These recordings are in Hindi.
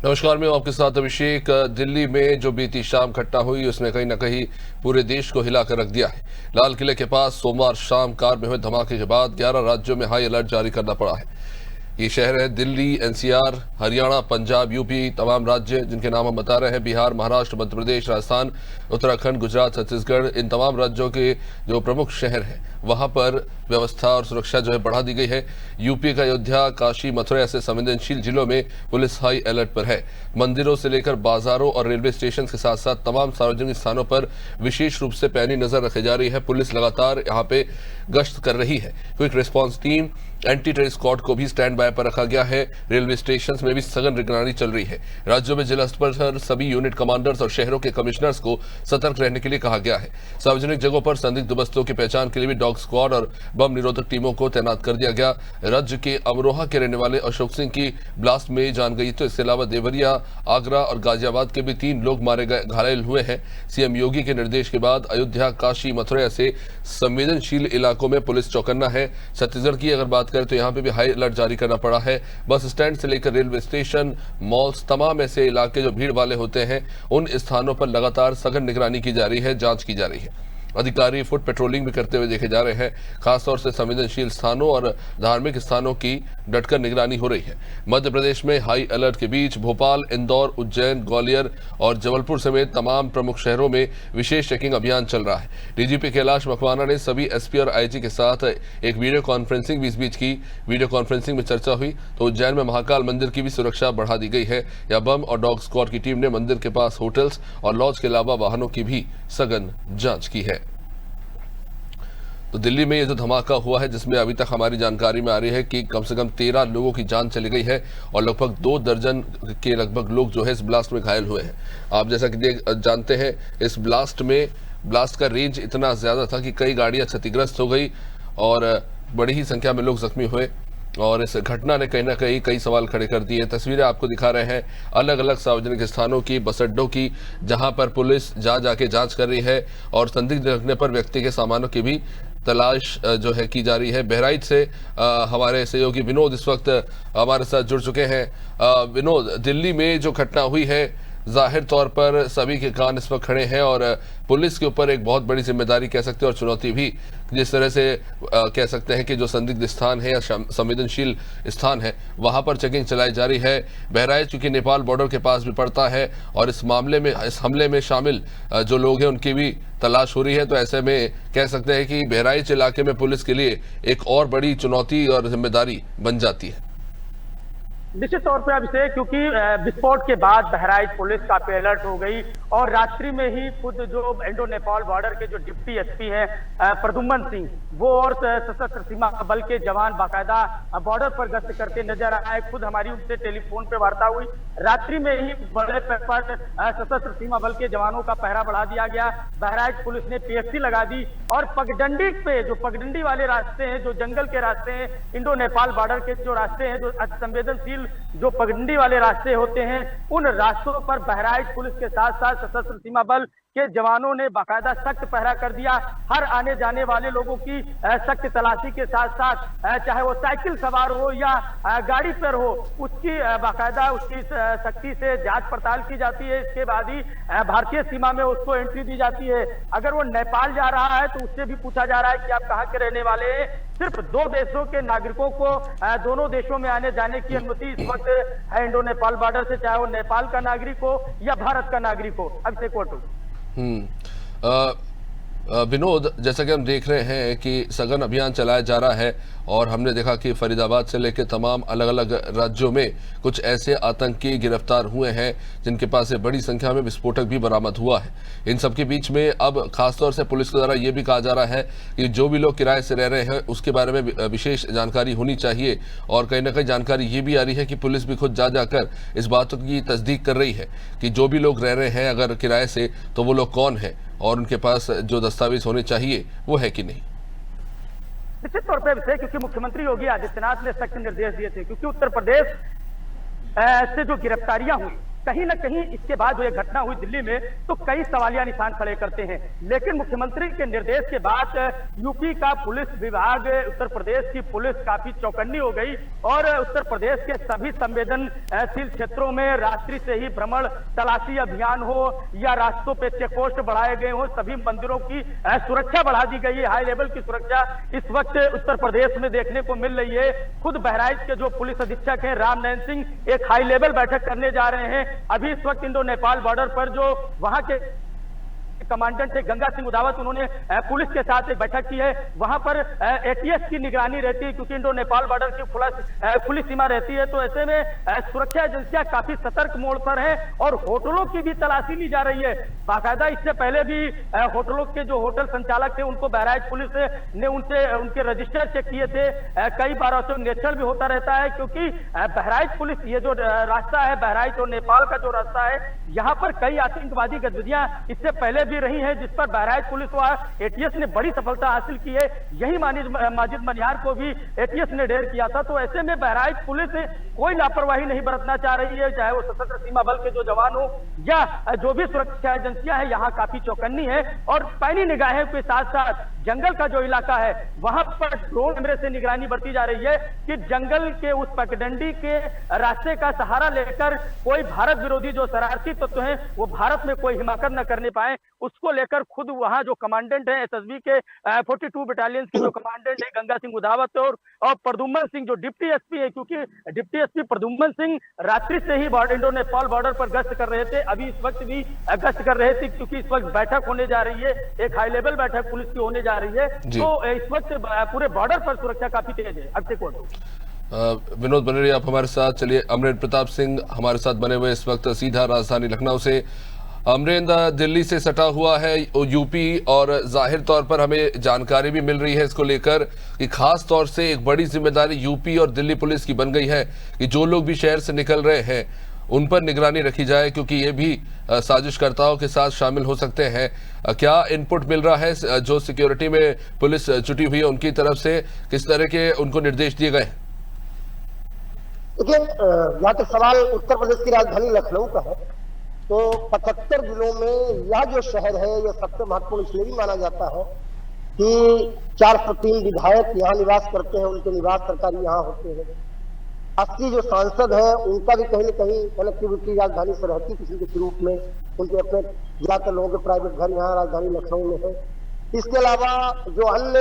नमस्कार, मैं हूं आपके साथ अभिषेक। दिल्ली में जो बीती शाम घटना हुई उसने कहीं न कहीं पूरे देश को हिलाकर रख दिया है। लाल किले के पास सोमवार शाम कार में हुए धमाके के बाद 11 राज्यों में हाई अलर्ट जारी करना पड़ा है। ये शहर है दिल्ली, एनसीआर, हरियाणा, पंजाब, यूपी, तमाम राज्य जिनके नाम हम बता रहे हैं, बिहार, महाराष्ट्र, मध्य प्रदेश, राजस्थान, उत्तराखंड, गुजरात, छत्तीसगढ़, इन तमाम राज्यों के जो प्रमुख शहर हैं वहां पर व्यवस्था और सुरक्षा जो है बढ़ा दी गई है। यूपी का अयोध्या, काशी, मथुरा ऐसे संवेदनशील जिलों में पुलिस हाई अलर्ट पर है। मंदिरों से लेकर बाजारों और रेलवे स्टेशन के साथ साथ तमाम सार्वजनिक स्थानों पर विशेष रूप से पैनी नजर रखी जा रही है। पुलिस लगातार यहाँ पे गश्त कर रही है। Quick response team, anti terror squad को भी स्टैंड बाय पर रखा गया है। रेलवे स्टेशन में भी सघन निगरानी चल रही है। राज्यों में जिला स्तर पर सभी यूनिट कमांडर्स और शहरों के कमिश्नर्स को सतर्क रहने के लिए कहा गया है। सार्वजनिक जगहों पर संदिग्ध वस्तुओं की पहचान के लिए भी डॉग स्क्वाड और बम निरोधक टीमों को तैनात कर दिया गया। राज्य के अमरोहा के रहने वाले अशोक सिंह की ब्लास्ट में जान गई, तो इसके अलावा देवरिया, आगरा और गाजियाबाद के भी 3 लोग मारे गए, घायल हुए हैं। सीएम योगी के निर्देश के बाद अयोध्या, काशी, मथुरा ऐसे संवेदनशील इलाकों में पुलिस चौकन्ना है। छत्तीसगढ़ की अगर बात करें तो यहाँ पे भी हाई अलर्ट जारी करना पड़ा है। बस स्टैंड से लेकर रेलवे स्टेशन, मॉल्स, तमाम ऐसे इलाके जो भीड़ वाले होते हैं उन स्थानों पर लगातार सघन निगरानी की जा रही है, जांच की जा रही है। अधिकारी फुट पेट्रोलिंग भी करते हुए देखे जा रहे हैं। खासतौर से संवेदनशील स्थानों और धार्मिक स्थानों की डटकर निगरानी हो रही है। मध्य प्रदेश में हाई अलर्ट के बीच भोपाल, इंदौर, उज्जैन, ग्वालियर और जबलपुर समेत तमाम प्रमुख शहरों में विशेष चेकिंग अभियान चल रहा है। डीजीपी कैलाश मकवाना ने सभी एसपी और आईजी के साथ एक वीडियो कॉन्फ्रेंसिंग भी इस बीच की। वीडियो कॉन्फ्रेंसिंग में चर्चा हुई तो उज्जैन में महाकाल मंदिर की भी सुरक्षा बढ़ा दी गई है। या बम और डॉग स्क्वाड की टीम ने मंदिर के पास होटल्स और लॉज के अलावा वाहनों की भी सघन जांच की है। तो दिल्ली में ये जो धमाका हुआ है, जिसमें अभी तक हमारी जानकारी में आ रही है कि कम से कम 13 लोगों की जान चली गई है और लगभग 2 दर्जन के लगभग लोग जो है इस ब्लास्ट में घायल हुए हैं। आप जैसा कि जानते हैं, इस ब्लास्ट का रेंज इतना ज्यादा था कि कई गाड़ियां क्षतिग्रस्त हो गई और बड़ी ही संख्या में लोग जख्मी हुए। और इस घटना ने कहीं ना कहीं कई सवाल खड़े कर दिए। तस्वीरें आपको दिखा रहे हैं अलग अलग सार्वजनिक स्थानों की, बस अड्डों की, जहां पर पुलिस जाके जांच कर रही है और संदिग्ध रखने पर व्यक्ति के सामानों की भी तलाश जो है की जा रही है। बहराइच से हमारे सहयोगी विनोद इस वक्त हमारे साथ जुड़ चुके हैं। विनोद, दिल्ली में जो घटना हुई है, जाहिर तौर पर सभी के कान इस वक्त खड़े हैं और पुलिस के ऊपर एक बहुत बड़ी जिम्मेदारी कह सकते हैं और चुनौती भी, जिस तरह से कह सकते हैं कि जो संदिग्ध स्थान है या संवेदनशील स्थान है वहां पर चेकिंग चलाई जा रही है। बहराइच चूंकि नेपाल बॉर्डर के पास भी पड़ता है और इस हमले में शामिल जो लोग हैं उनकी भी तलाश हो रही है, तो ऐसे में कह सकते हैं कि बहराइच इलाके में पुलिस के लिए एक और बड़ी चुनौती और जिम्मेदारी बन जाती है। निश्चित तौर पे अभिषेक, क्योंकि विस्फोट के बाद बहराइच पुलिस काफी अलर्ट हो गई और रात्रि में ही खुद जो इंडो नेपाल बॉर्डर के जो डिप्टी एसपी हैं प्रद्युम्न सिंह, वो और सशस्त्र सीमा बल के जवान बाकायदा बॉर्डर पर गश्त करते नजर आए। खुद हमारी उनसे टेलीफोन पे वार्ता हुई। रात्रि में ही बड़े पैमाने पर सशस्त्र सीमा बल के जवानों का पहरा बढ़ा दिया गया। बहराइच पुलिस ने पीएससी लगा दी और पगडंडी पे जो पगडंडी वाले रास्ते हैं, जो जंगल के रास्ते हैं, इंडो नेपाल बॉर्डर के जो रास्ते हैं, जो संवेदनशील जो पगडंडी वाले रास्ते होते हैं, उन रास्तों पर बहराइच पुलिस के साथ साथ सशस्त्र सीमा बल के जवानों ने बाकायदा सख्त पहरा कर दिया। हर आने जाने वाले लोगों की सख्त तलाशी के साथ साथ चाहे वो साइकिल सवार हो या गाड़ी पर हो, उसकी बाकायदा उसकी सख्ती से जांच पड़ताल की जाती है। इसके बाद ही भारतीय सीमा में उसको एंट्री दी जाती है। अगर वो नेपाल जा रहा है तो उससे भी पूछा जा रहा है कि आप कहाँ के रहने वाले हैं। सिर्फ 2 देशों के नागरिकों को दोनों देशों में आने जाने की अनुमति इस वक्त है इंडो नेपाल बॉर्डर से, चाहे वो नेपाल का नागरिक हो या भारत का नागरिक हो। अब से कोटू विनोद, जैसा कि हम देख रहे हैं कि सघन अभियान चलाया जा रहा है और हमने देखा कि फरीदाबाद से लेकर तमाम अलग अलग राज्यों में कुछ ऐसे आतंकी गिरफ्तार हुए हैं जिनके पास से बड़ी संख्या में विस्फोटक भी बरामद हुआ है। इन सबके बीच में अब खासतौर से पुलिस के द्वारा ये भी कहा जा रहा है कि जो भी लोग किराए से रह रहे हैं उसके बारे में विशेष जानकारी होनी चाहिए और कहीं ना कहीं जानकारी ये भी आ रही है कि पुलिस भी खुद जाकर इस बात की तस्दीक कर रही है कि जो भी लोग रह रहे हैं अगर किराए से, तो वो लोग कौन है और उनके पास जो दस्तावेज होने चाहिए वो है कि नहीं। निश्चित तौर पर विषय, क्योंकि मुख्यमंत्री योगी आदित्यनाथ ने सख्त निर्देश दिए थे, क्योंकि उत्तर प्रदेश से जो गिरफ्तारियां हुई कहीं ना कहीं इसके बाद जो ये घटना हुई दिल्ली में, तो कई सवालिया निशान खड़े करते हैं। लेकिन मुख्यमंत्री के निर्देश के बाद यूपी का पुलिस विभाग, उत्तर प्रदेश की पुलिस काफी चौकन्नी हो गई और उत्तर प्रदेश के सभी संवेदनशील क्षेत्रों में रात्रि से ही भ्रमण, तलाशी अभियान हो या रास्तों पे चेक पोस्ट बढ़ाए गए हो, सभी मंदिरों की सुरक्षा बढ़ा दी गई है। हाई लेवल की सुरक्षा इस वक्त उत्तर प्रदेश में देखने को मिल रही है। खुद बहराइच के जो पुलिस अधीक्षक हैं राम नयन सिंह एक हाई लेवल बैठक करने जा रहे हैं। अभी इस वक्त इंडो नेपाल बॉर्डर पर जो वहां के कमांडेंट थे गंगा सिंह उदावत, उन्होंने पुलिस के साथ एक बैठक की है। वहां पर एटीएस की निगरानी रहती है क्योंकि इंडो नेपाल बॉर्डर की खुली सीमा रहती है। तो ऐसे में सुरक्षा एजेंसियां काफी सतर्क मोड पर है और होटलों की भी तलाशी ली जा रही है। बाकायदा इससे पहले भी होटलों के जो होटल संचालक थे उनको बहराइच पुलिस ने उनके रजिस्टर चेक किए थे। कई बार उससे निरीक्षण भी होता रहता है क्योंकि बहराइच पुलिस, ये जो रास्ता है बहराइच और नेपाल का जो रास्ता है, यहाँ पर कई आतंकवादी गतिविधियां इससे पहले भी रही है जिस पर बहराइच पुलिस व एटीएस ने बड़ी सफलता हासिल की है। यही माजिद मनिहार को भी एटीएस ने ढेर किया था। तो ऐसे में बहराइच पुलिस कोई लापरवाही नहीं बरतना चाह रही है, चाहे वो सशस्त्र सीमा बल के जो जवान हो या जो भी सुरक्षा एजेंसियां हैं, यहाँ काफी चौकन्नी है। और पैनी निगाहें के साथ साथ जंगल का जो इलाका है वहां पर ड्रोन कैमरे से निगरानी बढ़ती जा रही है कि जंगल के उस पगडंडी के रास्ते का सहारा लेकर कोई भारत विरोधी जो शरारती तत्व हैं वो भारत में कोई हिमाकत न करने पाए, उसको लेकर खुद वहां जो कमांडेंट है एसएसबी के 42 बटालियन के जो कमांडेंट है गंगा सिंह उदावत और प्रदुम्न सिंह जो डिप्टी एसपी है, क्योंकि डिप्टी एसपी प्रदुम्न सिंह रात्रि से ही इंडो नेपाल बॉर्डर पर गश्त कर रहे थे। अभी इस वक्त भी गश्त कर रहे थे क्योंकि इस वक्त बैठक होने जा रही है, एक हाई लेवल बैठक पुलिस की होने जा रही है। तो इस वक्त पूरे बॉर्डर पर सुरक्षा काफी तेज है। अक्षय कोट। विनोद बनेरिया आप हमारे साथ। चलिए, अमरेंद्र प्रताप सिंह हमारे साथ बने हुए इस वक्त सीधा राजधानी लखनऊ से। अमरेंद्र, दिल्ली से सटा हुआ है यूपी और जाहिर तौर पर हमें जानकारी भी मिल रही है इसको लेकर कि खास तौर से एक बड़ी जिम्मेदारी यूपी और दिल्ली पुलिस की बन गई है कि जो लोग भी शहर से निकल रहे हैं उन पर निगरानी रखी जाए, क्योंकि ये भी साजिशकर्ताओं के साथ शामिल हो सकते हैं। क्या इनपुट मिल रहा है जो सिक्योरिटी में पुलिस जुटी हुई है उनकी तरफ से, किस तरह के उनको निर्देश दिए गए? देखिए, यहाँ तक सवाल उत्तर प्रदेश की राजधानी लखनऊ का है तो 75 जिलों में यह जो शहर है यह सबसे महत्वपूर्ण इसलिए भी माना जाता है कि 403 विधायक यहाँ निवास करते हैं, उनके निवास सरकारी यहाँ होते हैं। 80 जो सांसद हैं उनका भी कहीं न कहीं कनेक्टिविटी राजधानी से रहती किसी के रूप में, उनके अपने ज्यादातर लोगों के प्राइवेट घर यहाँ राजधानी लखनऊ में है। इसके अलावा जो अन्य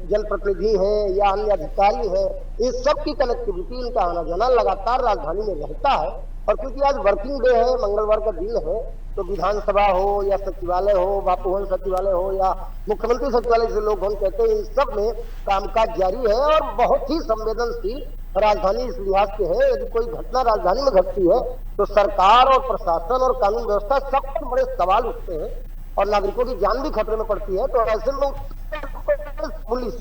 जनप्रतिनिधि हैं या अन्य अधिकारी हैं, इस सब की कनेक्टिविटी, इनका आना जाना लगातार राजधानी में रहता है। और क्योंकि आज वर्किंग डे है, मंगलवार का दिन है, तो विधानसभा हो या सचिवालय हो, बापू भवन सचिवालय हो या मुख्यमंत्री सचिवालय से लोग भवन कहते हैं, इन सब में कामकाज जारी है और बहुत ही संवेदनशील राजधानी इस लिहाज से है। यदि कोई घटना राजधानी में घटती है तो सरकार और प्रशासन और कानून व्यवस्था सब पर बड़े सवाल उठते हैं और नागरिकों की जान भी खतरे में पड़ती है। तो ऐसे में पुलिस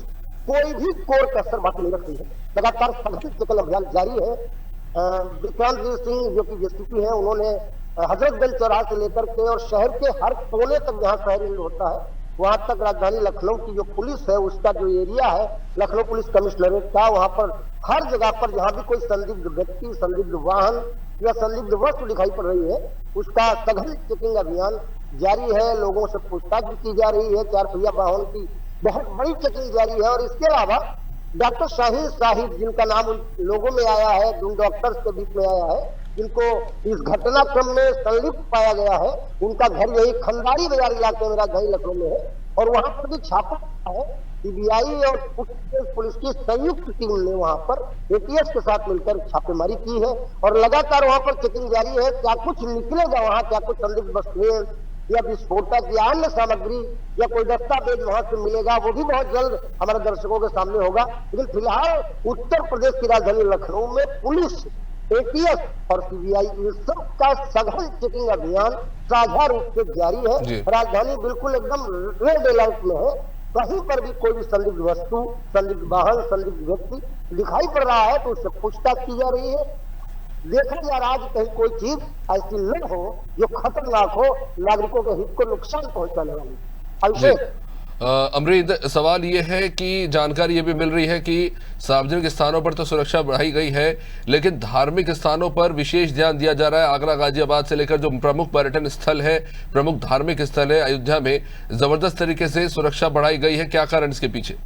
कोई भी कोर कसर बाकी नहीं रखती है, लगातार सघन अभियान जारी है। विक्रांत सिंह जो कि डीसीपी हैं, उन्होंने हजरतगंज चौराहा से लेकर के और शहर के हर कोने तक जहाँ शहरी होता है वहां तक राजधानी लखनऊ की जो पुलिस है उसका जो एरिया है लखनऊ पुलिस कमिश्नरेट का, वहां पर हर जगह पर जहां भी कोई संदिग्ध व्यक्ति, संदिग्ध वाहन या संदिग्ध वस्तु दिखाई पड़ रही है उसका सघन चेकिंग अभियान जारी है। लोगों से पूछताछ भी की जा रही है, 4 पहिया वाहन की बहुत बड़ी चेकिंग जारी है। और इसके अलावा डॉक्टर शाहीन साहिब, जिनका नाम लोगों में आया है, जिन डॉक्टर्स के बीच में आया है, जिनको इस घटनाक्रम में संलिप्त पाया गया है, उनका घर यही खंडारी बाजार इलाके में राजधानी लखनऊ में है और वहां पर भी छापा है। सीबीआई और पुलिस की संयुक्त टीम ने वहां पर एटीएस के साथ मिलकर छापेमारी की है और लगातार वहां पर चेकिंग जारी है। क्या कुछ निकलेगा वहां, क्या कुछ संदिग्ध वस्तुएं या विस्फोटक या अन्य सामग्री या कोई दस्तावेज वहां से मिलेगा, वो भी बहुत जल्द हमारे दर्शकों के सामने होगा। लेकिन फिलहाल उत्तर प्रदेश की राजधानी लखनऊ में पुलिस, एटीएस और सीबीआई इन सब का सघन चेकिंग अभियान साझा रूप से जारी है। राजधानी बिल्कुल एकदम रेड अलर्ट में है। कहीं पर भी कोई भी संदिग्ध वस्तु, संदिग्ध वाहन, संदिग्ध व्यक्ति दिखाई पड़ रहा है तो उससे पूछताछ की जा रही है। देखा जा रहा है कि कहीं कोई चीज ऐसी न हो जो खतरनाक हो, नागरिकों के हित को नुकसान पहुंचाने वाली। अभिषेक, अमरीद, सवाल ये है कि जानकारी ये भी मिल रही है कि सार्वजनिक स्थानों पर तो सुरक्षा बढ़ाई गई है, लेकिन धार्मिक स्थानों पर विशेष ध्यान दिया जा रहा है। आगरा गाजियाबाद से लेकर जो प्रमुख पर्यटन स्थल है, प्रमुख धार्मिक स्थल है, अयोध्या में जबरदस्त तरीके से सुरक्षा बढ़ाई गई है। क्या कारण इसके पीछे?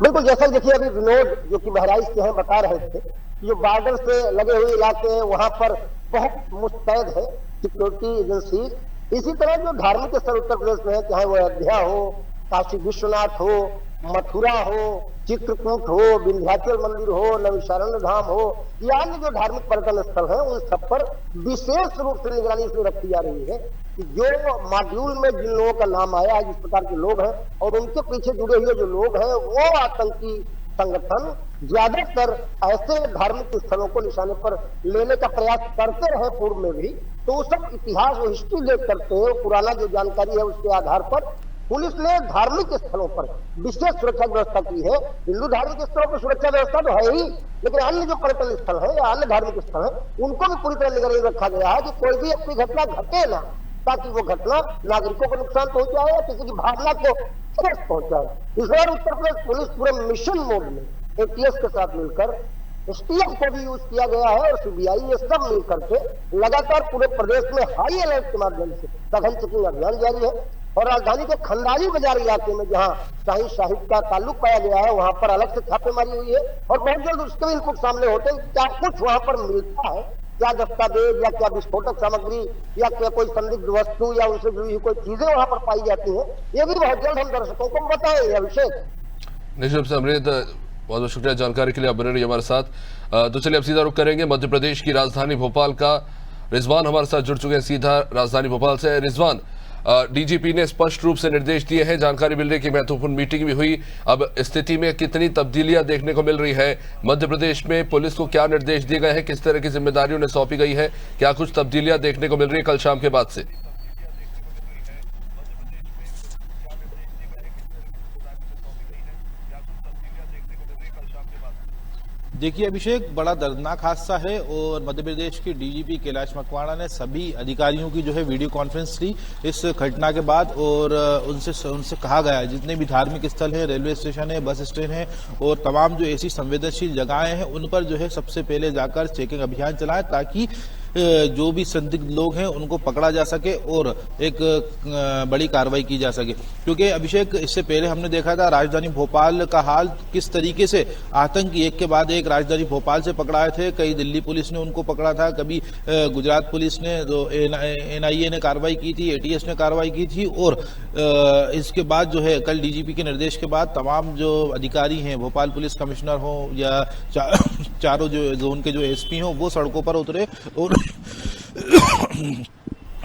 बिल्कुल, जैसा देखिए अभी विनोद जो कि बहराइच के हैं बता रहे थे, जो बॉर्डर से लगे हुए इलाके हैं वहां पर बहुत मुस्तैद है सिक्योरिटी एजेंसी। इसी तरह जो धार्मिक स्थल उत्तर प्रदेश में है, चाहे वो अयोध्या हो, काशी विश्वनाथ हो, मथुरा हो, चित्रकूट हो, विंध्याचल मंदिर हो, नैमिषारण्य धाम हो, या अन्य जो धार्मिक पर्यटन स्थल है उन सब पर विशेष रूप से निगरानी इसलिए रखी जा रही है कि जो मॉड्यूल में जिन लोगों का नाम आया है, जिस प्रकार के लोग हैं और उनके पीछे जुड़े हुए जो लोग हैं, वो आतंकी संगठन ज्यादातर ऐसे धार्मिक स्थलों को निशाने पर लेने का प्रयास करते रहे पूर्व में भी। तो उस सब इतिहास और हिस्ट्री देख करते हैं, पुराना जो जानकारी है उसके आधार पर पुलिस ने धार्मिक स्थलों पर विशेष सुरक्षा व्यवस्था की है। हिंदू धार्मिक स्थलों पर सुरक्षा व्यवस्था तो है ही, लेकिन अन्य जो पर्यटन स्थल है या अन्य धार्मिक स्थल है उनको भी पूरी तरह निगरानी रखा गया है कि कोई भी अपनी घटना घटे ना, ताकि वो घटना नागरिकों को नुकसान पहुंचाए या किसी की भावना को ठेस पहुंचाए। इस बार उत्तर प्रदेश पुलिस पूरे मिशन मोड में एटीएस के साथ मिलकर एसटीएफ को भी यूज किया गया है और सीबीआई, ये सब मिलकर के लगातार पूरे प्रदेश में हाई अलर्ट के माध्यम से सघन चेकिंग अभियान जारी है। और राजधानी के खंडाली बाजार इलाके में जहां शाही शाहिद का ताल्लुक पाया गया है वहां पर अलग से छापेमारी हुई है और बहुत जल्द उसके भी इनपुट सामने होते हैं। क्या कुछ वहां पर मिलता है, क्या दस्तावेज या क्या विस्फोटक सामग्री या क्या कोई संदिग्ध वस्तु या उनसे जुड़ी हुई कोई चीजें वहां पर पाई जाती हैं, ये भी बहुत जल्द हम दर्शकों को बताएंगे। अभिषेक, निश्चित रूप से अमृत, बहुत बहुत शुक्रिया जानकारी के लिए, आप बने रहिए हमारे साथ। तो चलिए अब सीधा रुख करेंगे मध्य प्रदेश की राजधानी भोपाल का। रिजवान हमारे साथ जुड़ चुके हैं सीधा राजधानी भोपाल से। रिजवान, डीजीपी ने स्पष्ट रूप से निर्देश दिए हैं, जानकारी मिल रही है कि महत्वपूर्ण मीटिंग भी हुई। अब स्थिति में कितनी तब्दीलियां देखने को मिल रही है? मध्य प्रदेश में पुलिस को क्या निर्देश दिए गए हैं, किस तरह की जिम्मेदारियों ने सौंपी गई है, क्या कुछ तब्दीलियां देखने को मिल रही है कल शाम के बाद से? देखिए अभिषेक, बड़ा दर्दनाक हादसा है और मध्य प्रदेश के डीजीपी कैलाश मकवाना ने सभी अधिकारियों की जो है वीडियो कॉन्फ्रेंस ली इस घटना के बाद और उनसे कहा गया जितने भी धार्मिक स्थल हैं, रेलवे स्टेशन है, बस स्टैंड है और तमाम जो ऐसी संवेदनशील जगहें हैं उन पर जो है सबसे पहले जाकर चेकिंग अभियान चलाएं ताकि जो भी संदिग्ध लोग हैं उनको पकड़ा जा सके और एक बड़ी कार्रवाई की जा सके। क्योंकि अभिषेक, इससे पहले हमने देखा था राजधानी भोपाल का हाल किस तरीके से आतंकी एक के बाद एक राजधानी भोपाल से पकड़ाए थे। कई दिल्ली पुलिस ने उनको पकड़ा था, कभी गुजरात पुलिस ने, जो एनआईए ने कार्रवाई की थी, एटीएस ने कार्रवाई की थी और इसके बाद जो है कल डीजीपी के निर्देश के बाद तमाम जो अधिकारी हैं, भोपाल पुलिस कमिश्नर हो या चारों जो जोन के जो एसपी हों, वो सड़कों पर उतरे और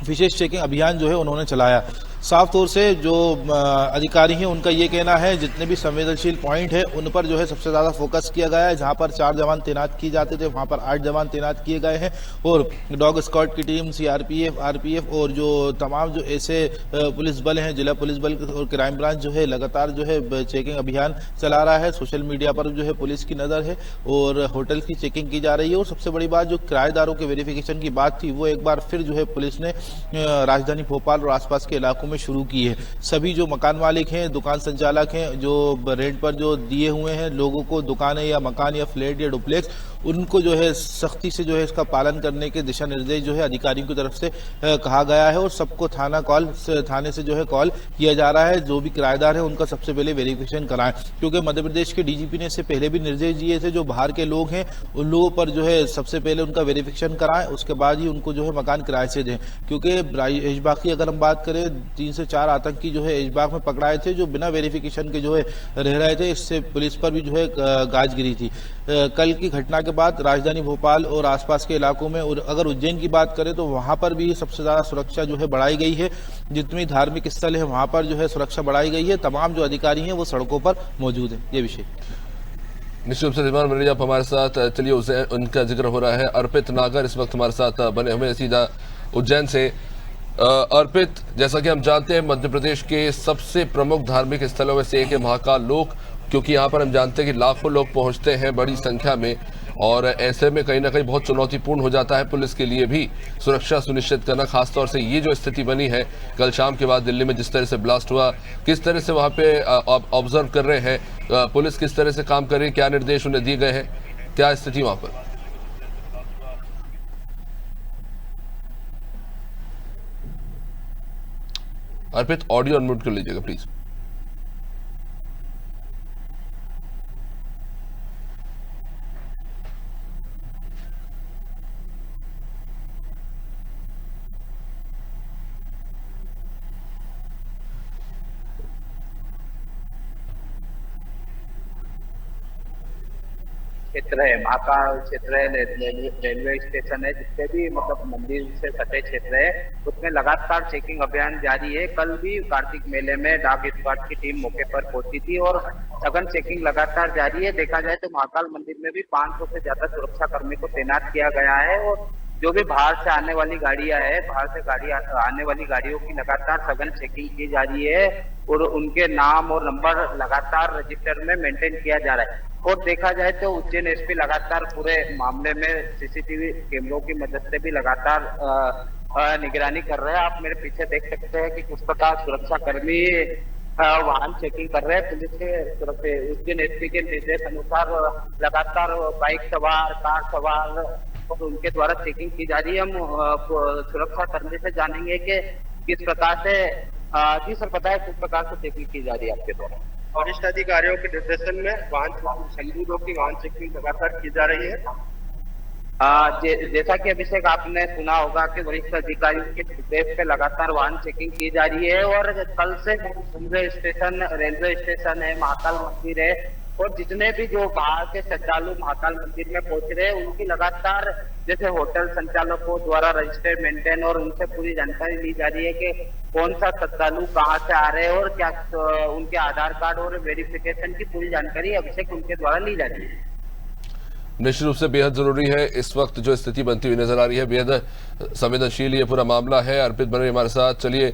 विशेष चेकिंग अभियान जो है उन्होंने चलाया। साफ तौर से जो अधिकारी हैं उनका ये कहना है जितने भी संवेदनशील पॉइंट है उन पर जो है सबसे ज्यादा फोकस किया गया है। जहां पर 4 जवान तैनात किए जाते थे वहां पर 8 जवान तैनात किए गए हैं और डॉग स्क्वाड की टीम, सीआरपीएफ, आरपीएफ और जो तमाम जो ऐसे पुलिस बल हैं, जिला पुलिस बल और क्राइम ब्रांच जो है लगातार जो है चेकिंग अभियान चला रहा है। सोशल मीडिया पर जो है पुलिस की नजर है और होटल की चेकिंग की जा रही है। और सबसे बड़ी बात, जो किराएदारों के वेरिफिकेशन की बात थी वो एक बार फिर जो है पुलिस ने राजधानी भोपाल और आसपास के इलाकों में शुरू की है। सभी जो मकान मालिक हैं, दुकान संचालक हैं, जो रेंट पर जो दिए हुए हैं लोगों को दुकानें या मकान या फ्लैट या डुप्लेक्स, उनको जो है सख्ती से जो है इसका पालन करने के दिशा निर्देश जो है अधिकारियों की तरफ से कहा गया है और सबको थाने से जो है कॉल किया जा रहा है। जो भी किराएदार है उनका सबसे पहले वेरिफिकेशन कराएं, क्योंकि मध्य प्रदेश के डीजीपी ने इससे पहले भी निर्देश दिए थे जो बाहर के लोग हैं उन लोगों पर जो है सबसे पहले उनका वेरिफिकेशन कराएं, उसके बाद ही उनको जो है मकान किराए से दें। क्योंकि ऐशबाग की अगर हम बात करें, 3 से 4 आतंकी जो है ऐशबाग में पकड़ाए थे जो बिना वेरिफिकेशन के जो है रह रहे थे। इससे पुलिस पर भी जो है गाज गिरी थी। कल की घटना के बाद राजधानी भोपाल और आसपास के इलाकों में, और अगर उज्जैन की बात करें तो वहां पर भी सबसे ज्यादा सुरक्षा जो है बढ़ाई गई है। जितनी धार्मिक स्थल है वहां पर जो है सुरक्षा बढ़ाई गई है। तमाम जो अधिकारी हैं वो सड़कों पर मौजूद है। ये विषय निश्चित रूप से रिजवान बने आप हमारे साथ। चलिए उनका जिक्र हो रहा है। अर्पित नागर इस वक्त हमारे साथ बने हुए सीधा उज्जैन से। अर्पित, जैसा कि हम जानते हैं मध्य प्रदेश के सबसे प्रमुख धार्मिक स्थलों में से एक है महाकाल लोक, क्योंकि यहाँ पर हम जानते हैं कि लाखों लोग पहुंचते हैं बड़ी संख्या में। और ऐसे में कहीं ना कहीं बहुत चुनौतीपूर्ण हो जाता है पुलिस के लिए भी सुरक्षा सुनिश्चित करना। खासतौर से ये जो स्थिति बनी है कल शाम के बाद दिल्ली में, जिस तरह से ब्लास्ट हुआ, किस तरह से वहां पे ऑब्जर्व कर रहे हैं पुलिस, किस तरह से काम कर रही है, क्या निर्देश उन्हें दिए गए हैं, क्या स्थिति वहां पर? अर्पित, ऑडियो अनम्यूट कर लीजिएगा प्लीज। क्षेत्र है, महाकाल क्षेत्र है, रेलवे स्टेशन है, जितने भी मतलब मंदिर से सटे क्षेत्र है उसमें लगातार चेकिंग अभियान जारी है। कल भी कार्तिक मेले में डाक स्क्वाड की टीम मौके पर पहुंची थी और सघन चेकिंग लगातार जारी है। देखा जाए तो महाकाल मंदिर में भी 500 से ज्यादा सुरक्षा कर्मी को तैनात किया गया है और जो भी बाहर से आने वाली गाड़ियां है, बाहर से आने वाली गाड़ियों की लगातार सघन चेकिंग की जा रही है और उनके नाम और नंबर लगातार रजिस्टर में मेंटेन किया जा रहा है। और देखा जाए तो उज्जैन एसपी लगातार पूरे मामले में सीसीटीवी कैमरों की मदद से भी लगातार निगरानी कर रहे हैं। आप मेरे पीछे देख सकते हैं कि किस प्रकार सुरक्षा कर्मी वाहन चेकिंग कर रहे हैं। पुलिस के तरफ से उज्जैन एसपी के निर्देश अनुसार लगातार बाइक सवार, कार सवार और उनके द्वारा चेकिंग की जा रही है। हम सुरक्षा कर्मी से जानेंगे कि किस प्रकार से जी सर बताएं किस प्रकार से चेकिंग की जा रही है आपके द्वारा? वरिष्ठ अधिकारियों के निर्देशन में वाहन संगीतों की वाहन चेकिंग लगातार की जा रही है। जैसा कि अभिषेक आपने सुना होगा कि वरिष्ठ अधिकारियों के निर्देश पे लगातार वाहन चेकिंग की जा रही है और कल से रेलवे स्टेशन है, महाकाल मंदिर है और जितने भी जो बाहर के श्रद्धालु महाकाल मंदिर में पहुंच रहे हैं उनकी लगातार जैसे होटल संचालकों द्वारा रजिस्टर मेंटेन और उनसे पूरी जानकारी ली जा रही है कि कौन सा श्रद्धालु कहाँ से आ रहे हैं और क्या उनके आधार कार्ड और वेरिफिकेशन की पूरी जानकारी अभिषेक उनके द्वारा ली जा रही है। निश्चित रूप से बेहद जरूरी है। इस वक्त जो स्थिति बनती हुई नजर आ रही है बेहद संवेदनशील ये पूरा मामला है। अर्पित बने हमारे साथ। चलिए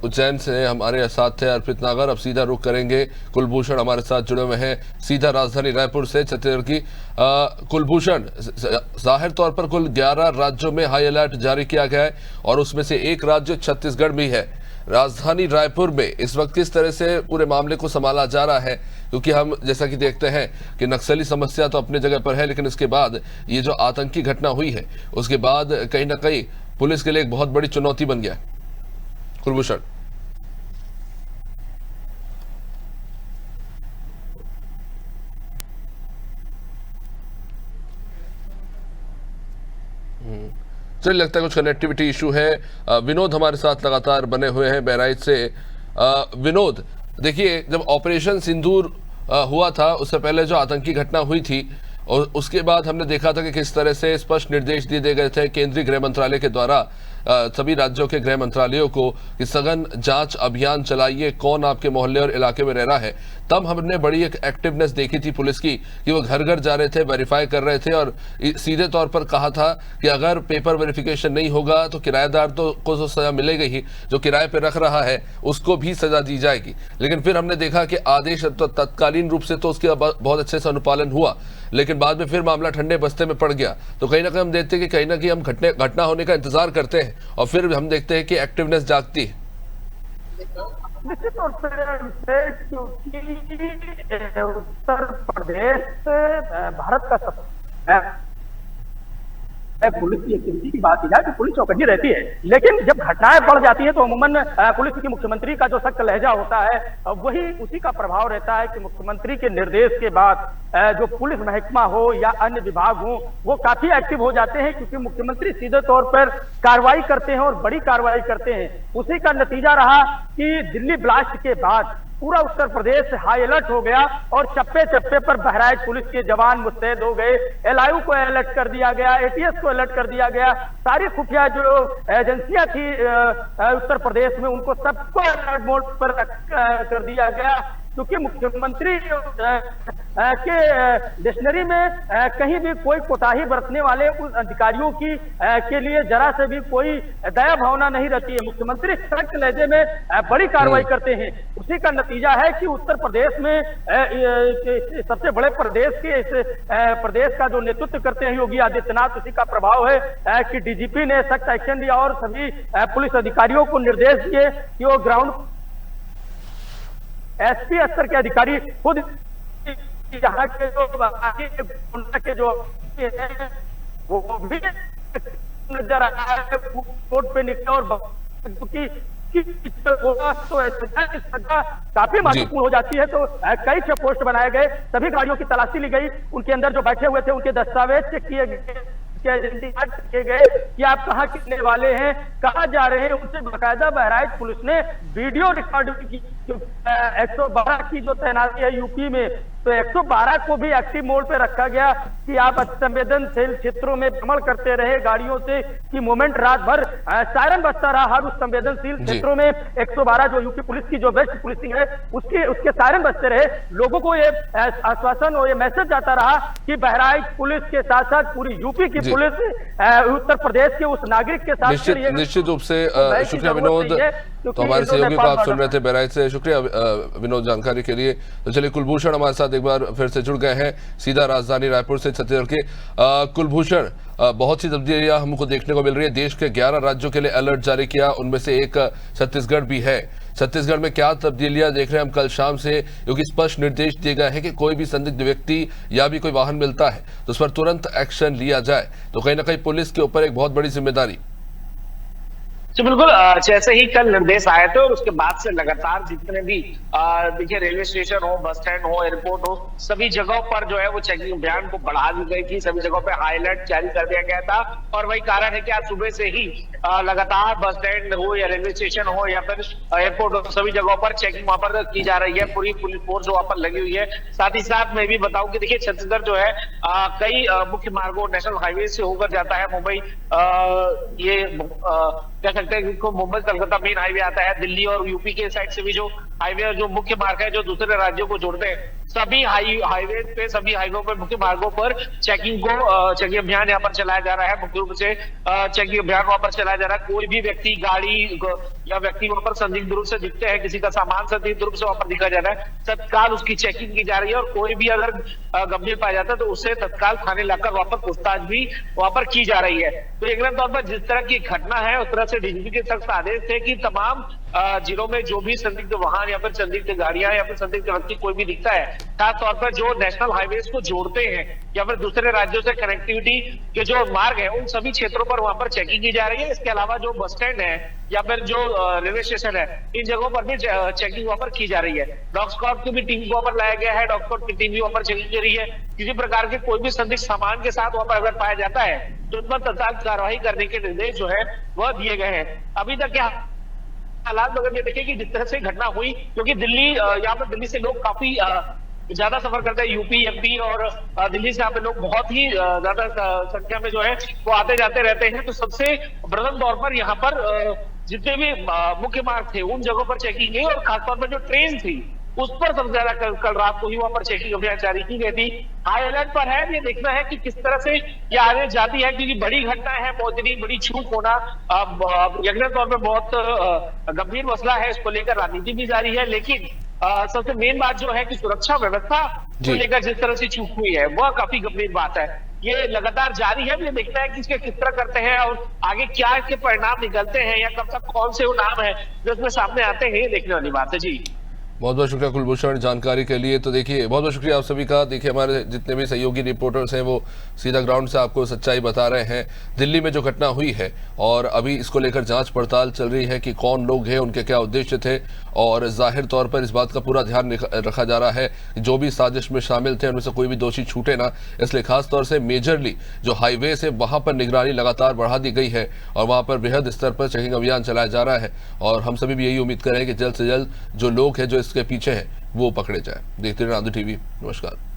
उज्जैन से हमारे साथ थे अर्पित नागर। अब सीधा रुख करेंगे, कुलभूषण हमारे साथ जुड़े हुए हैं सीधा राजधानी रायपुर से छत्तीसगढ़ की। कुलभूषण, जाहिर तौर पर कुल 11 राज्यों में हाई अलर्ट जारी किया गया है और उसमें से एक राज्य छत्तीसगढ़ भी है। राजधानी रायपुर में इस वक्त किस तरह से पूरे मामले को संभाला जा रहा है, क्योंकि हम जैसा कि देखते हैं कि नक्सली समस्या तो अपनी जगह पर है, लेकिन इसके बाद ये जो आतंकी घटना हुई है उसके बाद कहीं ना कहीं पुलिस के लिए एक बहुत बड़ी चुनौती बन गया है। कुलभूषण, चलिए लगता है कुछ कनेक्टिविटी इशू है। विनोद हमारे साथ लगातार बने हुए हैं बहराइच से। विनोद, देखिए जब ऑपरेशन सिंदूर हुआ था उससे पहले जो आतंकी घटना हुई थी और उसके बाद हमने देखा था कि किस तरह से स्पष्ट निर्देश दिए गए थे केंद्रीय गृह मंत्रालय के द्वारा सभी राज्यों के गृह मंत्रालयों को कि सघन जांच अभियान चलाइए, कौन आपके मोहल्ले और इलाके में रह रहा है। तब हमने बड़ी एक एक्टिवनेस देखी थी पुलिस की कि वो घर घर जा रहे थे, वेरीफाई कर रहे थे और सीधे तौर पर कहा था कि अगर पेपर वेरिफिकेशन नहीं होगा तो किराएदार को तो सजा मिलेगी ही, जो किराए पर रख रहा है उसको भी सजा दी जाएगी। लेकिन फिर हमने देखा कि आदेश तो तत्कालीन रूप से तो उसका बहुत अच्छे से अनुपालन हुआ, लेकिन बाद में फिर मामला ठंडे बस्ते में पड़ गया। तो कहीं ना कहीं हम देखते हैं कि कहीं ना कहीं हम घटना होने का इंतजार करते हैं और फिर हम देखते हैं कि एक्टिवनेस जागती है। निश्चित तौर पर क्योंकि उत्तर प्रदेश भारत का पुलिस की एक्टिविटी की बात की जाए तो पुलिस चौकन्नी रहती है, लेकिन जब घटनाएं बढ़ जाती है तो अमूमन पुलिस की मुख्यमंत्री का जो सख्त लहजा होता है वही उसी का प्रभाव रहता है कि मुख्यमंत्री के निर्देश के बाद जो पुलिस महकमा हो या अन्य विभाग हो वो काफी एक्टिव हो जाते हैं, क्योंकि मुख्यमंत्री सीधे तौर पर कार्रवाई करते हैं और बड़ी कार्रवाई करते हैं। उसी का नतीजा रहा कि दिल्ली ब्लास्ट के बाद पूरा उत्तर प्रदेश हाई अलर्ट हो गया और चप्पे चप्पे पर बहराइच पुलिस के जवान मुस्तैद हो गए। एलआईयू को अलर्ट कर दिया गया, एटीएस को अलर्ट कर दिया गया, सारी खुफिया जो एजेंसियां थी उत्तर प्रदेश में उनको सबको अलर्ट मोड पर कर दिया गया, क्योंकि मुख्यमंत्री के डिक्शनरी में कहीं भी कोई कोताही बरतने वाले उस अधिकारियों की के लिए जरा से भी कोई दया भावना नहीं रहती है। मुख्यमंत्री सख्त लहजे में बड़ी कार्रवाई करते हैं। उसी का नतीजा है कि उत्तर प्रदेश में सबसे बड़े प्रदेश के इस प्रदेश का जो नेतृत्व करते हैं योगी आदित्यनाथ, उसी का प्रभाव है कि डीजीपी ने सख्त एक्शन लिया और सभी पुलिस अधिकारियों को निर्देश दिए कि वो ग्राउंड एसपी स्तर के अधिकारी खुद यहाँ के जो वो भी नजर आ रहा है कोर्ट पे निकले और क्योंकि तो काफी महत्वपूर्ण हो जाती है। तो कई से पोस्ट बनाए गए, सभी गाड़ियों की तलाशी ली गई, उनके अंदर जो बैठे हुए थे उनके दस्तावेज चेक किए गए, आइडेंटिटी कार्ड किए गए कि आप कहाँ कितने वाले हैं, कहाँ जा रहे हैं। उनसे बाकायदा बहराइच पुलिस ने वीडियो रिकॉर्ड की। 112 की जो तैनाती है यूपी में, तो 112 को भी एक्टिव मोड पे रखा गया कि आप संवेदनशील क्षेत्रों में भ्रमण करते रहे गाड़ियों से, कि मोमेंट रात भर सायरन बजता रहा हर उस संवेदनशील क्षेत्रों में। 112 जो यूपी पुलिस की जो बेस्ट पुलिसिंग है उसके सायरन बजते रहे। लोगों को ये आश्वासन और ये मैसेज जाता रहा कि बहराइच पुलिस के साथ साथ पूरी यूपी की पुलिस उत्तर प्रदेश के उस नागरिक के साथ निश्चित रूप से शुक्रिया विनोद। तो हमारे सहयोगी को आप सुन रहे थे बहराइच से। शुक्रिया विनोद जानकारी के लिए। तो चलिए कुलभूषण हमारे साथ एक बार फिर से जुड़ गए हैं सीधा राजधानी रायपुर से छत्तीसगढ़ के। कुलभूषण, बहुत सी तब्दीलियां हमको देखने को मिल रही है। देश के 11 राज्यों के लिए अलर्ट जारी किया, उनमें से एक छत्तीसगढ़ भी है। छत्तीसगढ़ में क्या तब्दीलियां देख रहे हैं हम कल शाम से, क्योंकि स्पष्ट निर्देश दिए गए हैं कि कोई भी संदिग्ध व्यक्ति या भी कोई वाहन मिलता है तो उस पर तुरंत एक्शन लिया जाए। तो कहीं ना कहीं पुलिस के ऊपर एक बहुत बड़ी जिम्मेदारी। तो बिल्कुल, जैसे ही कल निर्देश आए थे और उसके बाद से लगातार जितने भी देखिए रेलवे स्टेशन हो, बस स्टैंड हो, एयरपोर्ट हो, सभी जगहों पर जो है वो चेकिंग अभियान को बढ़ा दी गई थी। सभी जगहों पे हाई अलर्ट जारी कर दिया गया था और वही कारण है कि आज सुबह से ही लगातार बस स्टैंड हो या रेलवे स्टेशन हो या फिर एयरपोर्ट हो, सभी जगहों पर चेकिंग वहां पर की जा रही है। पूरी पुलिस फोर्स वहां पर लगी हुई है। साथ ही साथ मैं भी बताऊं कि देखिए छत्तीसगढ़ जो है कई मुख्य मार्गों, नेशनल हाईवे से होकर जाता है। मुंबई ये कह सकते हैं कि मुंबई कलकत्ता मेन हाईवे आता है, दिल्ली और यूपी के साइड से भी जो हाईवे और जो मुख्य मार्ग है जो दूसरे राज्यों को जोड़ते हैं, सभी हाईवे पे, सभी हाईवे पर, मुख्य मार्गों पर चेकिंग अभियान यहाँ पर चलाया जा रहा है। मुख्य रूप से चेकिंग अभियान वहां पर चलाया जा रहा है। कोई भी व्यक्ति, गाड़ी या व्यक्ति वहां पर संदिग्ध रूप से दिखते हैं, किसी का सामान संदिग्ध रूप से वहां पर दिखा जा रहा है, तत्काल उसकी चेकिंग की जा रही है और कोई भी अगर गंभीर पाया जाता है तो उसे तत्काल थाने लाकर वहां पर पूछताछ भी वहां पर की जा रही है। तो एक तौर पर जिस तरह की घटना है उस तरह से डीजीपी के सख्त आदेश थे कि तमाम जिलों में जो भी संदिग्ध वाहन या फिर संदिग्ध गाड़ियां या फिर संदिग्ध व्यक्ति कोई भी दिखता है, खास तौर पर जो नेशनल हाईवेज को जोड़ते हैं या फिर दूसरे राज्यों से कनेक्टिविटी के जो मार्ग है, उन सभी क्षेत्रों पर वहां पर चेकिंग की जा रही है। इसके अलावा जो बस स्टैंड है या फिर जो रेलवे स्टेशन है, इन जगहों पर भी चेकिंग वहां पर की जा रही है। डॉग स्क्वाड की भी टीम वहां पर लाया गया है। डॉग स्क्वाड की टीम भी वहां पर चेकिंग कर रही है। किसी प्रकार के कोई भी संदिग्ध सामान के साथ वहां पर अगर पाया जाता है तो उन पर तत्काल कार्रवाई करने के निर्देश जो है वह दिए गए हैं। अभी तक क्या हालात अगर ये देखें कि जिस तरह से घटना हुई, क्योंकि दिल्ली, यहाँ पर दिल्ली से लोग काफी ज्यादा सफर करते हैं, यूपी, एमपी और दिल्ली से यहाँ पे लोग बहुत ही ज्यादा संख्या में जो है वो आते जाते रहते हैं। तो सबसे प्रथम तौर पर यहाँ पर जितने भी मुख्य मार्ग थे उन जगहों पर चेकिंग की और खासतौर पर जो ट्रेन थी उस पर सबसे ज्यादा कल रात को ही वहां पर चेकिंग अभियान जारी की गई थी। हाई अलर्ट पर है, ये देखना है कि किस तरह से ये आगे जाती है, क्योंकि बड़ी घटना है, बहुत बड़ी छूट होना यकीनन तौर पर बहुत गंभीर मसला है। इसको लेकर राजनीति भी जारी है, लेकिन सबसे मेन बात जो है कि सुरक्षा व्यवस्था को लेकर जिस तरह से चूक हुई है वह काफी गंभीर बात है। ये लगातार जारी है, ये देखना है कि इसके किस तरह करते हैं और आगे क्या इसके परिणाम निकलते हैं या कब तक कौन से वो नाम है जो इसमें सामने आते हैं, ये देखने वाली बात है। जी बहुत बहुत शुक्रिया कुलभूषण जानकारी के लिए। तो देखिए बहुत बहुत शुक्रिया आप सभी का। देखिए हमारे जितने भी सहयोगी रिपोर्टर्स हैं वो सीधा ग्राउंड से आपको सच्चाई बता रहे हैं। दिल्ली में जो घटना हुई है और अभी इसको लेकर जांच पड़ताल चल रही है कि कौन लोग हैं, उनके क्या उद्देश्य थे, और जाहिर तौर पर इस बात का पूरा ध्यान रखा जा रहा है कि जो भी साजिश में शामिल थे उनमें से कोई भी दोषी छूटे ना। इसलिए खासतौर से मेजरली जो हाईवे है वहां पर निगरानी लगातार बढ़ा दी गई है और वहां पर बृहद स्तर पर चेकिंग अभियान चलाया जा रहा है। और हम सभी भी यही उम्मीद करें कि जल्द से जल्द जो लोग हैं जो इसके पीछे हैं वो पकड़े जाए। देखते रहिए आंध्र टीवी। नमस्कार।